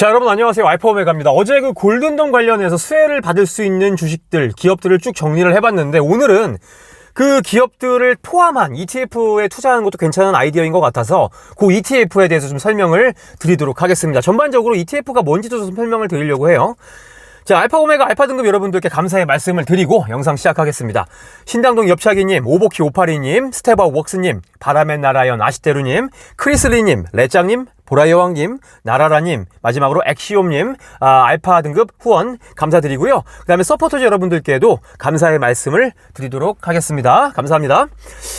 자, 여러분 안녕하세요. 알파오메가입니다. 어제 그 골든덤 관련해서 수혜를 받을 수 있는 주식들, 기업들을 쭉 정리를 해봤는데, 오늘은 그 기업들을 포함한 ETF에 투자하는 것도 괜찮은 아이디어인 것 같아서 그 ETF에 대해서 좀 설명을 드리도록 하겠습니다. 전반적으로 ETF가 뭔지도 좀 설명을 드리려고 해요. 자, 알파오메가 알파 등급 여러분들께 감사의 말씀을 드리고 영상 시작하겠습니다. 신당동 엽차기님, 오보키 오파리님, 스테바웍스님, 바람의 나라연 아시테루님, 크리스리님, 레짱님, 보라여왕님, 나라라님, 마지막으로 엑시옴님, 알파 등급 후원 감사드리고요. 그 다음에 서포터즈 여러분들께도 감사의 말씀을 드리도록 하겠습니다. 감사합니다.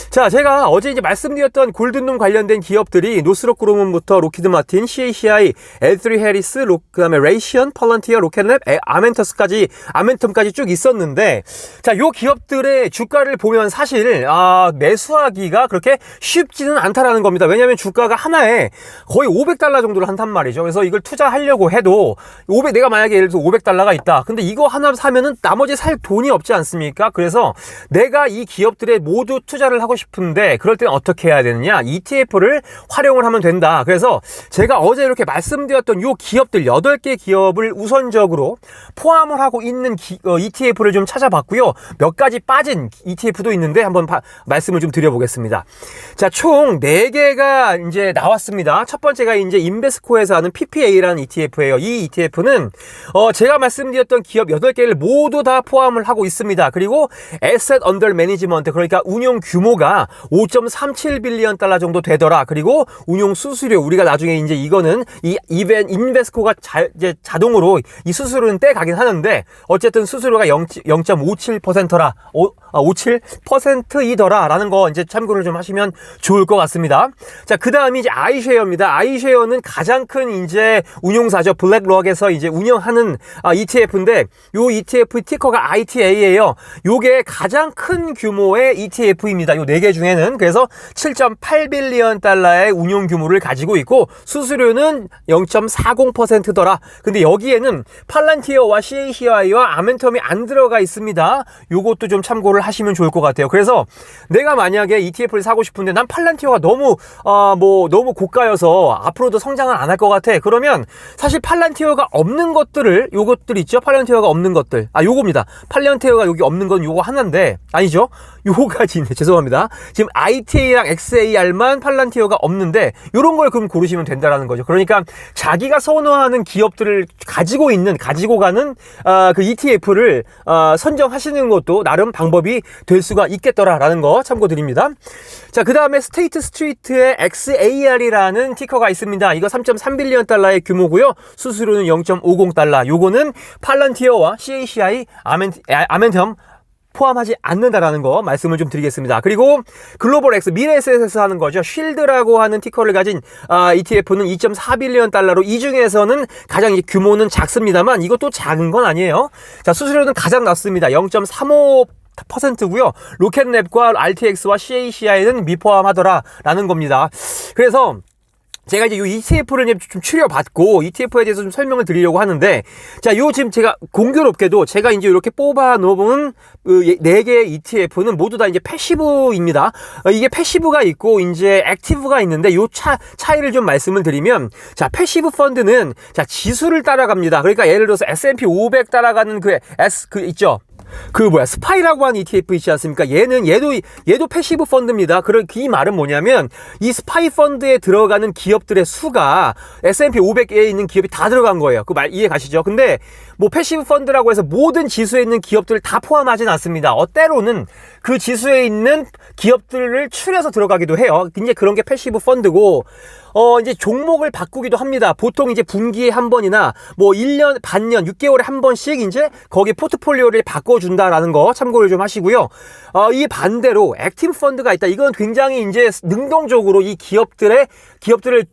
자, 제가 어제 이제 말씀드렸던 골든룸 관련된 기업들이 노스록 그루먼부터 로키드 마틴, CACI, L3 해리스, 그 다음에 레이시언, 펄런티어, 로켓랩, 아멘텀까지 쭉 있었는데, 자, 요 기업들의 주가를 보면 사실 매수하기가 그렇게 쉽지는 않다라는 겁니다. 왜냐하면 주가가 하나에 거의 $500 정도를 한단 말이죠. 그래서 이걸 투자하려고 해도 내가 만약에 예를 들어서 $500가 있다. 근데 이거 하나 사면은 나머지 살 돈이 없지 않습니까? 그래서 내가 이 기업들에 모두 투자를 하고 싶은데 그럴 때는 어떻게 해야 되느냐? ETF를 활용을 하면 된다. 그래서 제가 어제 이렇게 말씀드렸던 요 기업들 8개 기업을 우선적으로 포함을 하고 있는 ETF를 좀 찾아봤고요. 몇 가지 빠진 ETF도 있는데 한번 말씀을 좀 드려보겠습니다. 자, 총 4개가 이제 나왔습니다. 첫 번째가 이제 인베스코에서 하는 PPA라는 ETF예요. 이 ETF는 제가 말씀드렸던 기업 8개를 모두 다 포함을 하고 있습니다. 그리고 Asset Under Management, 그러니까 운용 규모가 5.37빌리언 달러 정도 되더라. 그리고 운용 수수료, 우리가 나중에 이제 이거는 인베스코가 이제 자동으로 이 수수료는 떼가긴 하는데 어쨌든 수수료가 0.57%라 57%이더라 라는 거 이제 참고를 좀 하시면 좋을 것 같습니다. 자, 그 다음이 이제 아이쉐어입니다. 아이쉐어는 가장 큰 이제 운용사죠. 블랙록에서 이제 운영하는 ETF인데 요 ETF 티커가 ITA예요. 요게 가장 큰 규모의 ETF입니다. 요 4개 중에는. 그래서 7.8빌리언 달러의 운용 규모를 가지고 있고 수수료는 0.40%더라. 근데 여기에는 팔란티어와 CACI와 아멘텀이 안 들어가 있습니다. 요것도 좀 참고를 하시면 좋을 것 같아요. 그래서 내가 만약에 ETF를 사고 싶은데 난 팔란티어가 너무 고가여서 앞으로도 성장을 안 할 것 같아. 그러면 사실 팔란티어가 없는 것들을, 요것들 있죠? 팔란티어가 없는 것들. 요겁니다. 팔란티어가 여기 없는 건 요거 하나인데, 아니죠? 요거까지 있네. 죄송합니다. 지금 ITA랑 XAR만 팔란티어가 없는데, 요런 걸 그럼 고르시면 된다라는 거죠. 그러니까 자기가 선호하는 기업들을 가지고 가는 그 ETF를 선정하시는 것도 나름 방법이 될 수가 있겠더라라는 거 참고드립니다. 자, 그 다음에 스테이트 스트리트의 XAR이라는 티커가 있습니다. 이거 3.3빌리언 달러의 규모고요. 수수료는 0.50달러. 요거는 팔란티어와 CACI, 아멘텀 포함하지 않는다라는 거 말씀을 좀 드리겠습니다. 그리고 글로벌 X, 미래에셋에서 하는 거죠. 쉴드라고 하는 티커를 가진 ETF는 2.4빌리언 달러로 이 중에서는 가장 이제 규모는 작습니다만 이것도 작은 건 아니에요. 자, 수수료는 가장 낮습니다. 0.35%고요. 로켓랩과 RTX와 CACI는 미포함하더라라는 겁니다. 그래서 제가 이제 이 ETF를 좀 추려봤고 ETF에 대해서 좀 설명을 드리려고 하는데, 자, 지금 제가 공교롭게도 제가 이제 이렇게 뽑아 놓은 4개의 ETF는 모두 다 이제 패시브입니다. 이게 패시브가 있고 이제 액티브가 있는데 요 차이를 좀 말씀을 드리면, 자, 패시브 펀드는 자, 지수를 따라갑니다. 그러니까 예를 들어서 S&P 500 따라가는 있죠. 스파이라고 하는 ETF 있지 않습니까? 얘도 패시브 펀드입니다. 이 말은 뭐냐면, 이 스파이 펀드에 들어가는 기업들의 수가 S&P 500에 있는 기업이 다 들어간 거예요. 그 말 이해 가시죠? 근데, 패시브 펀드라고 해서 모든 지수에 있는 기업들을 다 포함하진 않습니다. 때로는 그 지수에 있는 기업들을 추려서 들어가기도 해요. 이제 그런 게 패시브 펀드고, 이제 종목을 바꾸기도 합니다. 보통 이제 분기에 한 번이나 1년, 반년, 6개월에 한 번씩 이제 거기 포트폴리오를 바꿔준다라는 거 참고를 좀 하시고요. 이 반대로 액티브 펀드가 있다. 이건 굉장히 이제 능동적으로 이 기업들을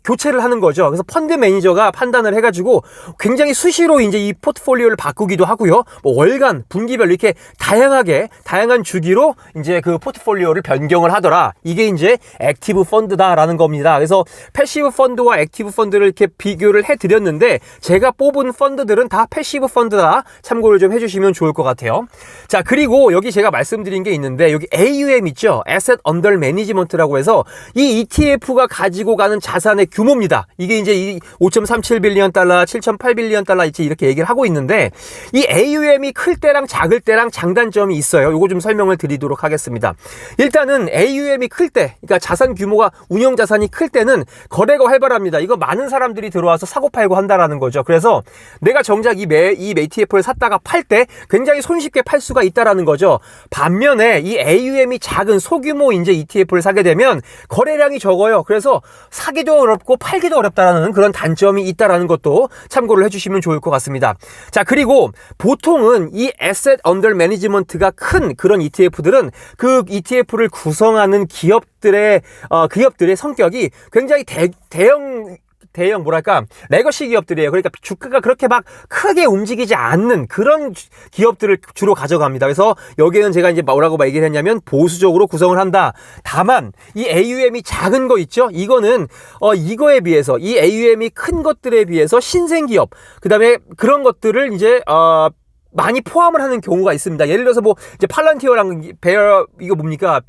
교체를 하는 거죠. 그래서 펀드 매니저가 판단을 해가지고 굉장히 수시로 이제 이 포트폴리오 포트폴리오를 바꾸기도 하고요. 뭐 월간, 분기별 이렇게 다양한 주기로 이제 그 포트폴리오를 변경을 하더라. 이게 이제 액티브 펀드다라는 겁니다. 그래서 패시브 펀드와 액티브 펀드를 이렇게 비교를 해드렸는데 제가 뽑은 펀드들은 다 패시브 펀드다. 참고를 좀 해주시면 좋을 것 같아요. 자, 그리고 여기 제가 말씀드린 게 있는데 여기 AUM 있죠? Asset Under Management라고 해서 이 ETF가 가지고 가는 자산의 규모입니다. 이게 이제 5.37 빌리언 달러, 7.8 빌리언 달러 이렇게 얘기를 하고 있는데 이 AUM이 클 때랑 작을 때랑 장단점이 있어요. 요거 좀 설명을 드리도록 하겠습니다. 일단은 AUM이 클 때, 그러니까 자산 규모가 운영 자산이 클 때는 거래가 활발합니다. 이거 많은 사람들이 들어와서 사고 팔고 한다라는 거죠. 그래서 내가 정작 이 ETF를 샀다가 팔 때 굉장히 손쉽게 팔 수가 있다라는 거죠. 반면에 이 AUM이 작은 소규모 이제 ETF를 사게 되면 거래량이 적어요. 그래서 사기도 어렵고 팔기도 어렵다라는 그런 단점이 있다라는 것도 참고를 해주시면 좋을 것 같습니다. 자, 그리고 보통은 이 Asset Under Management가 큰 그런 ETF들은 그 ETF를 구성하는 기업들의 성격이 굉장히 대형 뭐랄까 레거시 기업들이에요. 그러니까 주가가 그렇게 막 크게 움직이지 않는 그런 기업들을 주로 가져갑니다. 그래서 여기에는 제가 이제 뭐라고 얘기를 했냐면 보수적으로 구성을 한다. 다만 이 AUM이 작은 거 있죠? 이거는 이거에 비해서 이 AUM이 큰 것들에 비해서 신생 기업 그다음에 그런 것들을 이제 많이 포함을 하는 경우가 있습니다. 예를 들어서 뭐 이제 팔란티어랑 베어 이거 뭡니까?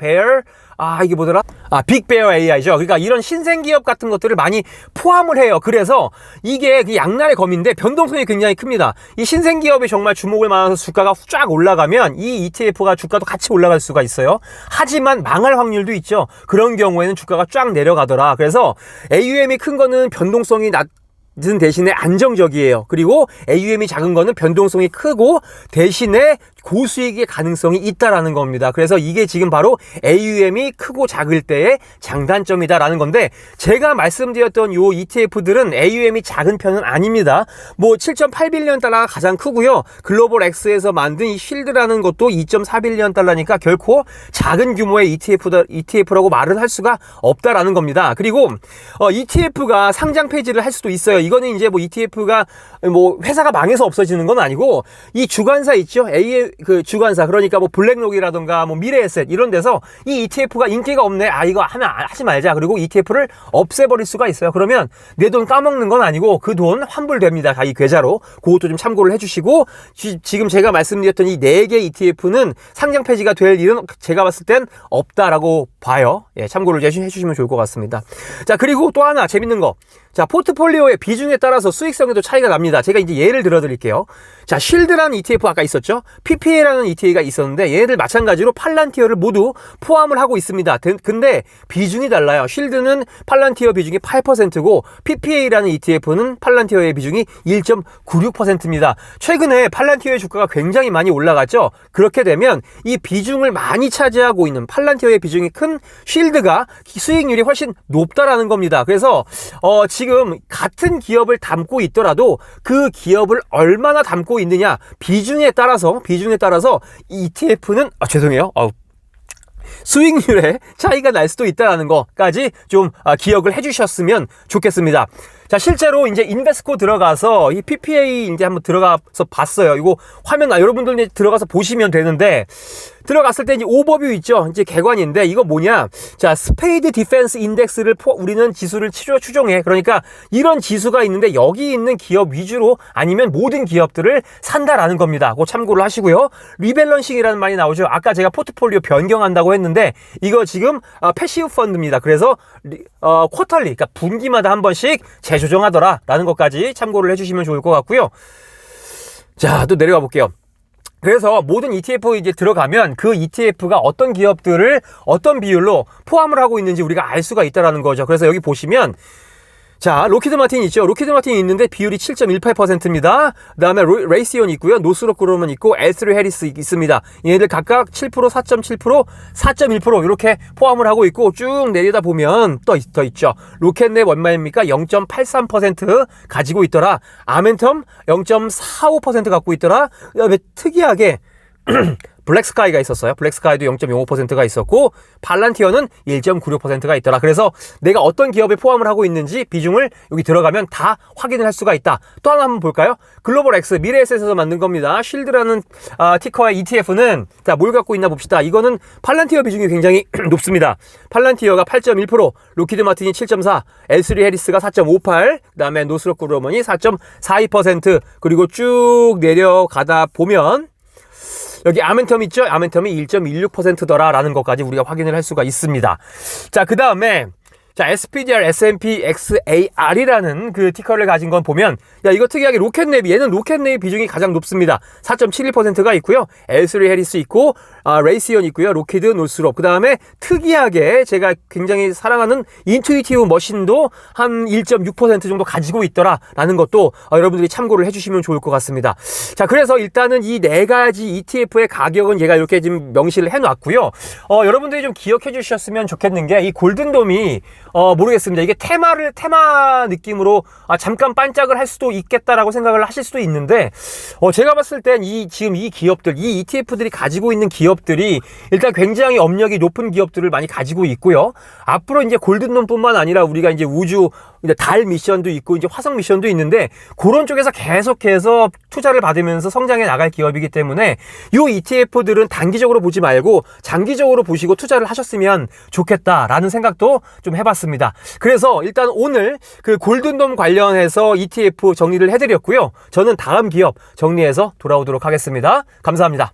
이게 뭐더라? 빅베어 AI죠. 그러니까 이런 신생 기업 같은 것들을 많이 포함을 해요. 그래서 이게 그 양날의 검인데 변동성이 굉장히 큽니다. 이 신생 기업이 정말 주목을 받아서 주가가 쫙 올라가면 이 ETF가 주가도 같이 올라갈 수가 있어요. 하지만 망할 확률도 있죠. 그런 경우에는 주가가 쫙 내려가더라. 그래서 AUM이 큰 거는 변동성이 낮은 대신에 안정적이에요. 그리고 AUM이 작은 거는 변동성이 크고 대신에 고수익의 가능성이 있다라는 겁니다. 그래서 이게 지금 바로 AUM이 크고 작을 때의 장단점이다라는 건데 제가 말씀드렸던 요 ETF들은 AUM이 작은 편은 아닙니다. 뭐 7.8 빌리언 달러가 가장 크고요. 글로벌 X에서 만든 이 쉴드라는 것도 2.4 빌리언 달러니까 결코 작은 규모의 ETF라고 말을 할 수가 없다라는 겁니다. 그리고 ETF가 상장 폐지를 할 수도 있어요. 이거는 이제 뭐 ETF가 뭐 회사가 망해서 없어지는 건 아니고 이 주관사 있죠? 그 주관사 그러니까 뭐 블랙록이라든가 뭐 미래에셋 이런 데서 이 ETF가 인기가 없네. 이거 하지 말자. 그리고 ETF를 없애버릴 수가 있어요. 그러면 내 돈 까먹는 건 아니고 그 돈 환불됩니다. 이 계좌로. 그것도 좀 참고를 해주시고 지금 제가 말씀드렸던 이 4개 ETF는 상장 폐지가 될 일은 제가 봤을 땐 없다라고 봐요. 예, 참고를 해주시면 좋을 것 같습니다. 자, 그리고 또 하나 재밌는 거. 자, 포트폴리오의 비중에 따라서 수익성에도 차이가 납니다. 제가 이제 예를 들어드릴게요. 자, 쉴드라는 ETF 아까 있었죠? PPA라는 ETA가 있었는데 얘들 마찬가지로 팔란티어를 모두 포함을 하고 있습니다. 근데 비중이 달라요. 쉴드는 팔란티어 비중이 8%고 PPA라는 ETF는 팔란티어의 비중이 1.96%입니다. 최근에 팔란티어의 주가가 굉장히 많이 올라갔죠? 그렇게 되면 이 비중을 많이 차지하고 있는 팔란티어의 비중이 큰 쉴드가 수익률이 훨씬 높다라는 겁니다. 그래서 지금 같은 기업을 담고 있더라도 그 기업을 얼마나 담고 있느냐 비중에 따라서 ETF는 죄송해요. 수익률에 차이가 날 수도 있다는 거까지 좀 기억을 해주셨으면 좋겠습니다. 자, 실제로 이제 인베스코 들어가서 이 PPA 이제 한번 들어가서 봤어요. 이거 화면 여러분들 이제 들어가서 보시면 되는데 들어갔을 때 이제 오버뷰 있죠. 이제 개관인데 이거 뭐냐? 자, 스페이드 디펜스 인덱스를 우리는 지수를 추종해. 그러니까 이런 지수가 있는데 여기 있는 기업 위주로 아니면 모든 기업들을 산다라는 겁니다. 그거 참고를 하시고요. 리밸런싱이라는 말이 나오죠. 아까 제가 포트폴리오 변경한다고 했는데 이거 지금 패시브 펀드입니다. 그래서 쿼터리, 그러니까 분기마다 한 번씩 재조정하더라라는 것까지 참고를 해주시면 좋을 것 같고요. 자, 또 내려가 볼게요. 그래서 모든 ETF 이제 들어가면 그 ETF가 어떤 기업들을 어떤 비율로 포함을 하고 있는지 우리가 알 수가 있다라는 거죠. 그래서 여기 보시면 자, 록히드 마틴 있죠. 록히드 마틴이 있는데 비율이 7.18%입니다. 그 다음에 레이시온 있고요. 노스록 그루먼 있고 L3 해리스 있습니다. 얘네들 각각 7%, 4.7%, 4.1% 이렇게 포함을 하고 있고 쭉 내리다 보면 더 있죠. 로켓넷 얼마입니까? 0.83% 가지고 있더라. 아멘텀 0.45% 갖고 있더라. 그 다음에 특이하게 블랙스카이가 있었어요. 블랙스카이도 0.05%가 있었고 팔란티어는 1.96%가 있더라. 그래서 내가 어떤 기업에 포함을 하고 있는지 비중을 여기 들어가면 다 확인을 할 수가 있다. 또 하나 한번 볼까요? 글로벌X 미래에셋에서 만든 겁니다. 쉴드라는 티커의 ETF는 자, 뭘 갖고 있나 봅시다. 이거는 팔란티어 비중이 굉장히 높습니다. 팔란티어가 8.1%, 로키드 마틴이 7.4, L3 해리스가 4.58, 그다음에 노스럽 그루먼이 4.42%, 그리고 쭉 내려가다 보면 여기 아멘텀 있죠? 아멘텀이 1.16%더라라는 것까지 우리가 확인을 할 수가 있습니다. 자, 그 다음에 자, SPDR S&P XAR이라는 그 티커를 가진 건 보면 야, 이거 특이하게 로켓네비, 얘는 로켓네비 비중이 가장 높습니다. 4.71%가 있고요. L3 해리스 있고 레이시온 있고요. 로키드, 노스롭. 그 다음에 특이하게 제가 굉장히 사랑하는 인투이티브 머신도 한 1.6% 정도 가지고 있더라라는 것도 여러분들이 참고를 해주시면 좋을 것 같습니다. 자, 그래서 일단은 이 네 가지 ETF의 가격은 얘가 이렇게 지금 명시를 해놨고요. 여러분들이 좀 기억해 주셨으면 좋겠는 게 이 골든돔이 모르겠습니다. 이게 테마 느낌으로 잠깐 반짝을 할 수도 있겠다라고 생각을 하실 수도 있는데 제가 봤을 땐 지금 이 기업들, 이 ETF들이 가지고 있는 기업들이 일단 굉장히 업력이 높은 기업들을 많이 가지고 있고요. 앞으로 이제 골든돔뿐만 아니라 우리가 이제 우주, 이제 달 미션도 있고 이제 화성 미션도 있는데 그런 쪽에서 계속해서 투자를 받으면서 성장해 나갈 기업이기 때문에 이 ETF들은 단기적으로 보지 말고 장기적으로 보시고 투자를 하셨으면 좋겠다라는 생각도 좀 해봤습니다. 그래서 일단 오늘 그 골든돔 관련해서 ETF 정리를 해드렸고요. 저는 다음 기업 정리해서 돌아오도록 하겠습니다. 감사합니다.